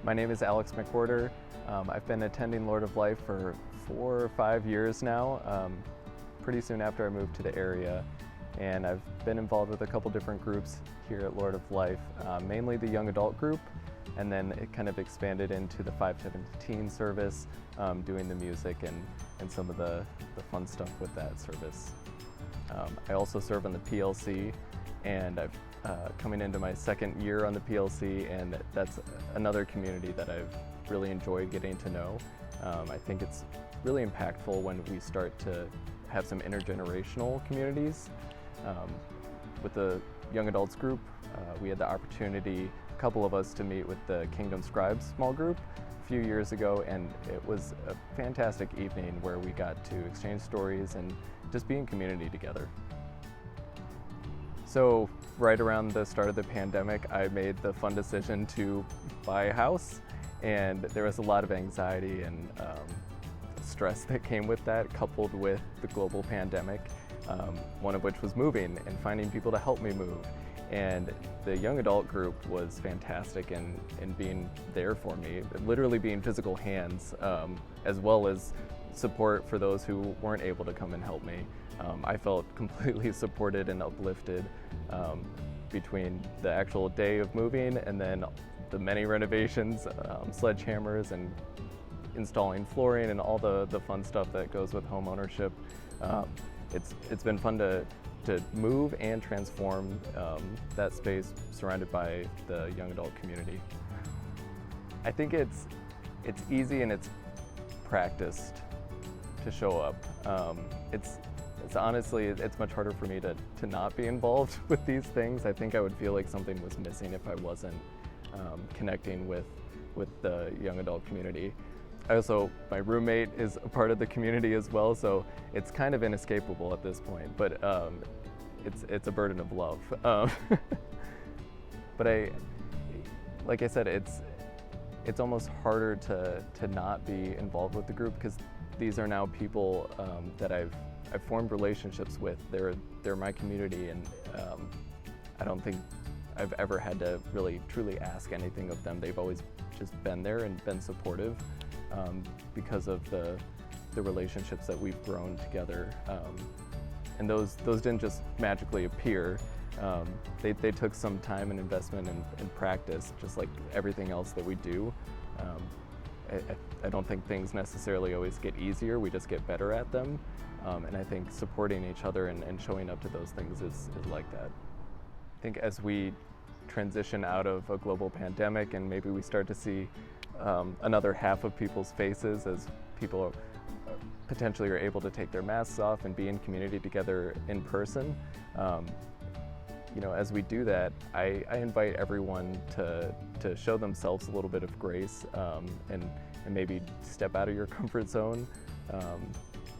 My name is Alex McWhirter. I've been attending Lord of Life for 4 or 5 years now, pretty soon after I moved to the area. And I've been involved with a couple different groups here at Lord of Life, mainly the young adult group, and then it kind of expanded into the 5 to 17 service, doing the music and some of the fun stuff with that service. I also serve on the PLC, and I've coming into my second year on the PLC, and that's another community that I've really enjoyed getting to know. I think it's really impactful when we start to have some intergenerational communities. With the young adults group, we had the opportunity, a couple of us, to meet with the Kingdom Scribes small group a few years ago, and it was a fantastic evening where we got to exchange stories and just be in community together. So right around the start of the pandemic, I made the fun decision to buy a house, and there was a lot of anxiety and stress that came with that, coupled with the global pandemic, one of which was moving and finding people to help me move. And the young adult group was fantastic in being there for me, literally being physical hands, as well as support for those who weren't able to come and help me. I felt completely supported and uplifted between the actual day of moving and then the many renovations, sledgehammers, and installing flooring and all the fun stuff that goes with home ownership. It's been fun to move and transform that space surrounded by the young adult community. I think it's easy and it's practiced to show up. It's honestly, it's much harder for me to not be involved with these things. I think I would feel like something was missing if I wasn't connecting with the young adult community. My roommate is a part of the community as well, so it's kind of inescapable at this point, but it's a burden of love. But like I said, it's almost harder to not be involved with the group, because these are now people that I've formed relationships with. They're my community, and I don't think I've ever had to really truly ask anything of them. They've always just been there and been supportive because of the relationships that we've grown together. And those didn't just magically appear. They took some time and investment and practice, just like everything else that we do. I don't think things necessarily always get easier, we just get better at them. And I think supporting each other and showing up to those things is like that. I think as we transition out of a global pandemic and maybe we start to see another half of people's faces as people potentially are able to take their masks off and be in community together in person, as we do that, I invite everyone to show themselves a little bit of grace and maybe step out of your comfort zone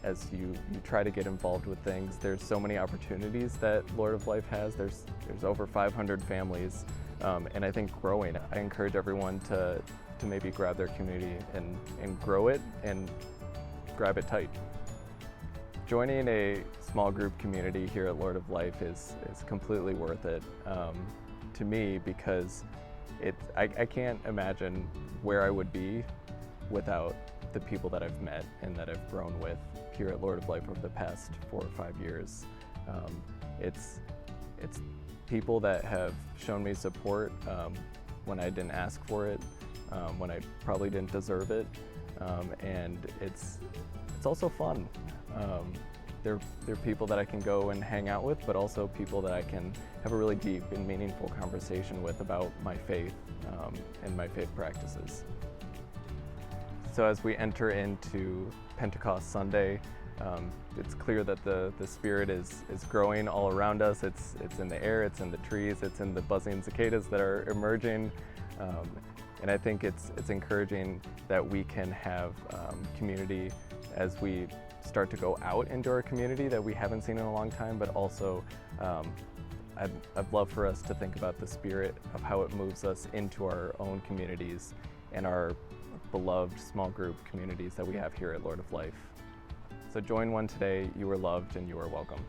as you try to get involved with things. There's so many opportunities that Lord of Life has. There's over 500 families, and I think growing. I encourage everyone to maybe grab their community and grow it and grab it tight. Joining a small group community here at Lord of Life is completely worth it to me, because I can't imagine where I would be without the people that I've met and that I've grown with here at Lord of Life over the past 4 or 5 years. It's people that have shown me support when I didn't ask for it, when I probably didn't deserve it, and it's also fun. They're people that I can go and hang out with, but also people that I can have a really deep and meaningful conversation with about my faith and my faith practices. So as we enter into Pentecost Sunday, it's clear that the Spirit is growing all around us. It's in the air, it's in the trees, it's in the buzzing cicadas that are emerging. And I think it's encouraging that we can have community as we start to go out into our community that we haven't seen in a long time, but also I'd love for us to think about the Spirit of how it moves us into our own communities and our beloved small group communities that we have here at Lord of Life. So join one today. You are loved and you are welcome.